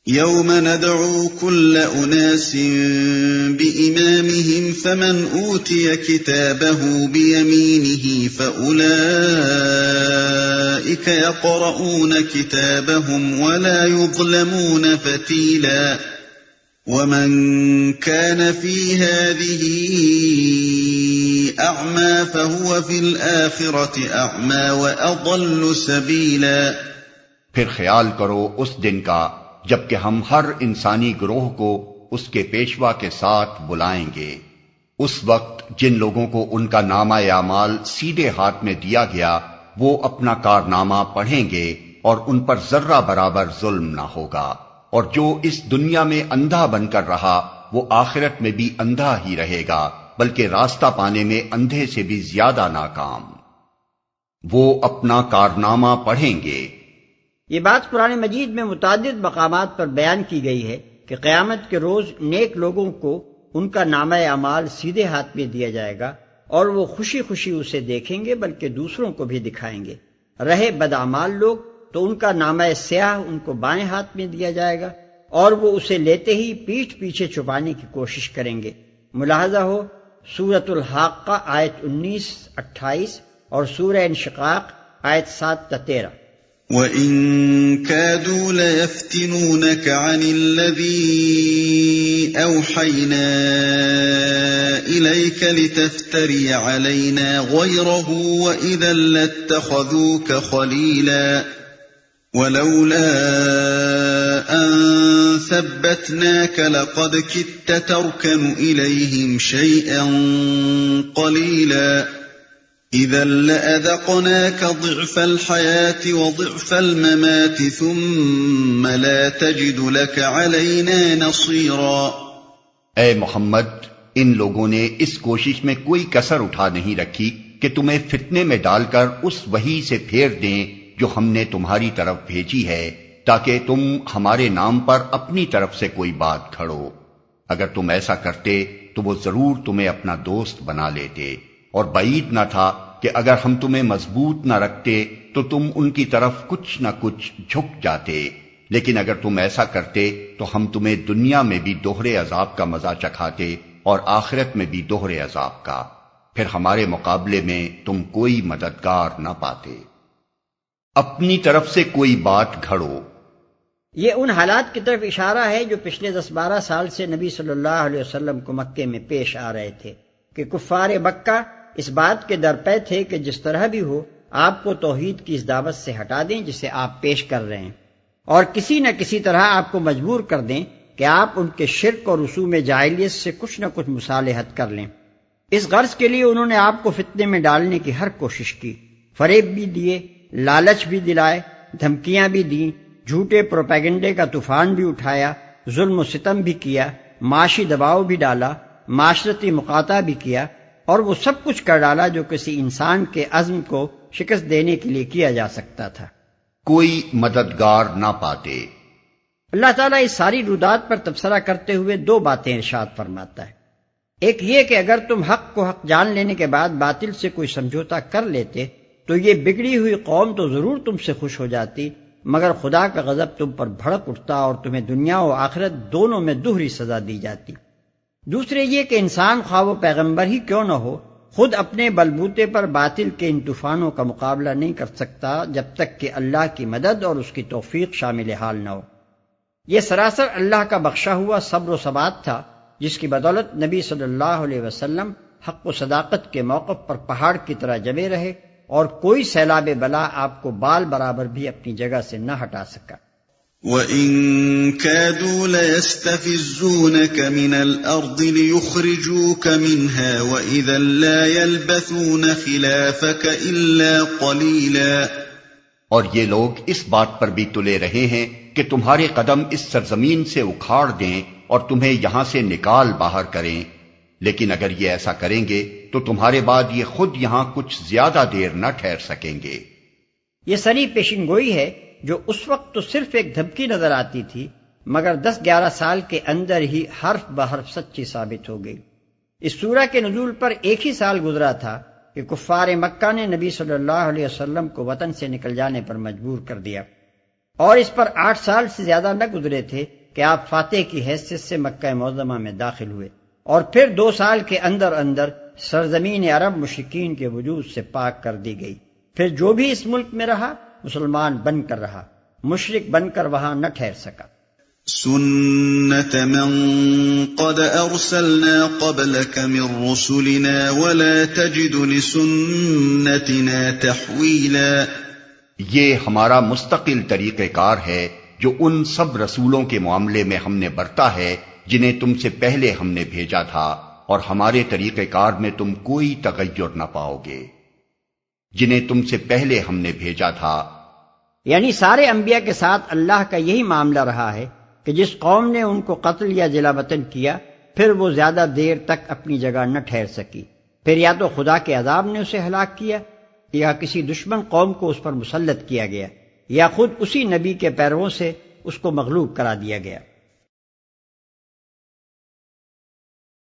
يوم ندعو كل أناس بإمامهم فمن أوتي كتابه بيمينه فأولئك يقرؤون كتابهم ولا يظلمون فتيلا ومن كان في هذه أعمى فهو في الآخرة أعمى وأضل سبيلا۔ پھر خیال کرو اس دن کا جبکہ ہم ہر انسانی گروہ کو اس کے پیشوا کے ساتھ بلائیں گے۔ اس وقت جن لوگوں کو ان کا نامہ اعمال سیدھے ہاتھ میں دیا گیا وہ اپنا کارنامہ پڑھیں گے اور ان پر ذرہ برابر ظلم نہ ہوگا، اور جو اس دنیا میں اندھا بن کر رہا وہ آخرت میں بھی اندھا ہی رہے گا، بلکہ راستہ پانے میں اندھے سے بھی زیادہ ناکام۔ وہ اپنا کارنامہ پڑھیں گے۔ یہ بات قرآن مجید میں متعدد مقامات پر بیان کی گئی ہے کہ قیامت کے روز نیک لوگوں کو ان کا نامہ اعمال سیدھے ہاتھ میں دیا جائے گا اور وہ خوشی خوشی اسے دیکھیں گے بلکہ دوسروں کو بھی دکھائیں گے۔ رہے بدعمال لوگ تو ان کا نامہ سیاہ ان کو بائیں ہاتھ میں دیا جائے گا اور وہ اسے لیتے ہی پیٹھ پیچھے چھپانے کی کوشش کریں گے۔ ملاحظہ ہو سورۃ الحاقہ آیت 19-28 اور سورہ انشقاق آیت 7-13۔ وَإِن كَادُوا لَيَفْتِنُونَكَ عَنِ الَّذِي أَوْحَيْنَا إِلَيْكَ لِتَفْتَرِيَ عَلَيْنَا غَيْرَهُ وَإِذًا لَاتَّخَذُوكَ خَلِيلًا وَلَوْلَا أَن ثَبَّتْنَاكَ لَقَدْ كِدتَّ تَرْكَنُ إِلَيْهِمْ شَيْئًا قَلِيلًا إِذًا لَأَذَقْنَاكَ ضِعْفَ الْحَيَاةِ وَضِعْفَ الْمَمَاتِ ثُمَّ لَا تَجِدُ لَكَ عَلَيْنَا نَصِيرًا۔ اے محمد، ان لوگوں نے اس کوشش میں کوئی کسر اٹھا نہیں رکھی کہ تمہیں فتنے میں ڈال کر اس وحی سے پھیر دیں جو ہم نے تمہاری طرف بھیجی ہے، تاکہ تم ہمارے نام پر اپنی طرف سے کوئی بات گھڑو۔ اگر تم ایسا کرتے تو وہ ضرور تمہیں اپنا دوست بنا لیتے، اور بعید نہ تھا کہ اگر ہم تمہیں مضبوط نہ رکھتے تو تم ان کی طرف کچھ نہ کچھ جھک جاتے، لیکن اگر تم ایسا کرتے تو ہم تمہیں دنیا میں بھی دوہرے عذاب کا مزہ چکھاتے اور آخرت میں بھی دوہرے عذاب کا، پھر ہمارے مقابلے میں تم کوئی مددگار نہ پاتے۔ اپنی طرف سے کوئی بات گھڑو، یہ ان حالات کی طرف اشارہ ہے جو پچھلے 10-12 سال سے نبی صلی اللہ علیہ وسلم کو مکے میں پیش آ رہے تھے کہ کفار مکہ اس بات کے درپے تھے کہ جس طرح بھی ہو آپ کو توحید کی اس دعوت سے ہٹا دیں جسے آپ پیش کر رہے ہیں، اور کسی نہ کسی طرح آپ کو مجبور کر دیں کہ آپ ان کے شرک اور رسوم جاہلیت سے کچھ نہ کچھ مصالحت کر لیں۔ اس غرض کے لیے انہوں نے آپ کو فتنے میں ڈالنے کی ہر کوشش کی، فریب بھی دیے، لالچ بھی دلائے، دھمکیاں بھی دیں، جھوٹے پروپیگنڈے کا طوفان بھی اٹھایا، ظلم و ستم بھی کیا، معاشی دباؤ بھی ڈالا، معاشرتی مقاطعہ بھی کیا، اور وہ سب کچھ کر ڈالا جو کسی انسان کے عزم کو شکست دینے کے لیے کیا جا سکتا تھا۔ کوئی مددگار نہ پاتے۔ اللہ تعالیٰ اس ساری رودات پر تبصرہ کرتے ہوئے 2 باتیں ارشاد فرماتا ہے۔ ایک یہ کہ اگر تم حق کو حق جان لینے کے بعد باطل سے کوئی سمجھوتا کر لیتے تو یہ بگڑی ہوئی قوم تو ضرور تم سے خوش ہو جاتی، مگر خدا کا غضب تم پر بھڑک اٹھتا اور تمہیں دنیا و آخرت دونوں میں دوہری سزا دی جاتی۔ دوسرے یہ کہ انسان خواہ وہ پیغمبر ہی کیوں نہ ہو خود اپنے بلبوتے پر باطل کے ان طوفانوں کا مقابلہ نہیں کر سکتا جب تک کہ اللہ کی مدد اور اس کی توفیق شامل حال نہ ہو۔ یہ سراسر اللہ کا بخشا ہوا صبر و ثبات تھا جس کی بدولت نبی صلی اللہ علیہ وسلم حق و صداقت کے موقف پر پہاڑ کی طرح جمے رہے اور کوئی سیلاب بلا آپ کو بال برابر بھی اپنی جگہ سے نہ ہٹا سکا۔ وَإِن كَادُوا لَيَسْتَفِزُّونَكَ مِنَ الْأَرْضِ لِيُخْرِجُوكَ مِنْهَا وَإِذًا لَا يَلْبَثُونَ خِلَافَكَ إِلَّا قَلِيلًا۔ اور یہ لوگ اس بات پر بھی تلے رہے ہیں کہ تمہارے قدم اس سرزمین سے اکھاڑ دیں اور تمہیں یہاں سے نکال باہر کریں، لیکن اگر یہ ایسا کریں گے تو تمہارے بعد یہ خود یہاں کچھ زیادہ دیر نہ ٹھہر سکیں گے۔ یہ صریح پیشن گوئی ہے جو اس وقت تو صرف ایک دھمکی نظر آتی تھی، مگر 10-11 سال کے اندر ہی حرف بحرف سچی ثابت ہو گئی۔ اس سورہ کے نزول پر ایک ہی سال گزرا تھا کہ کفار مکہ نے نبی صلی اللہ علیہ وسلم کو وطن سے نکل جانے پر مجبور کر دیا، اور اس پر 8 سال سے زیادہ نہ گزرے تھے کہ آپ فاتح کی حیثیت سے مکہ معظمہ میں داخل ہوئے، اور پھر 2 سال کے اندر اندر سرزمین عرب مشرکین کے وجود سے پاک کر دی گئی۔ پھر جو بھی اس ملک میں رہا مسلمان بن کر رہا، مشرک بن کر وہاں نہ ٹھہر سکا۔ سنت من قد ارسلنا قبلك من رسلنا ولا تجد لسنتنا تحویلا، یہ ہمارا مستقل طریقہ کار ہے جو ان سب رسولوں کے معاملے میں ہم نے برتا ہے جنہیں تم سے پہلے ہم نے بھیجا تھا، اور ہمارے طریقہ کار میں تم کوئی تغیر نہ پاؤ گے جنہیں تم سے پہلے ہم نے بھیجا تھا۔ یعنی سارے انبیاء کے ساتھ اللہ کا یہی معاملہ رہا ہے کہ جس قوم نے ان کو قتل یا جلا وطن کیا، پھر وہ زیادہ دیر تک اپنی جگہ نہ ٹھہر سکی، پھر یا تو خدا کے عذاب نے اسے ہلاک کیا، یا کسی دشمن قوم کو اس پر مسلط کیا گیا، یا خود اسی نبی کے پیرووں سے اس کو مغلوب کرا دیا گیا۔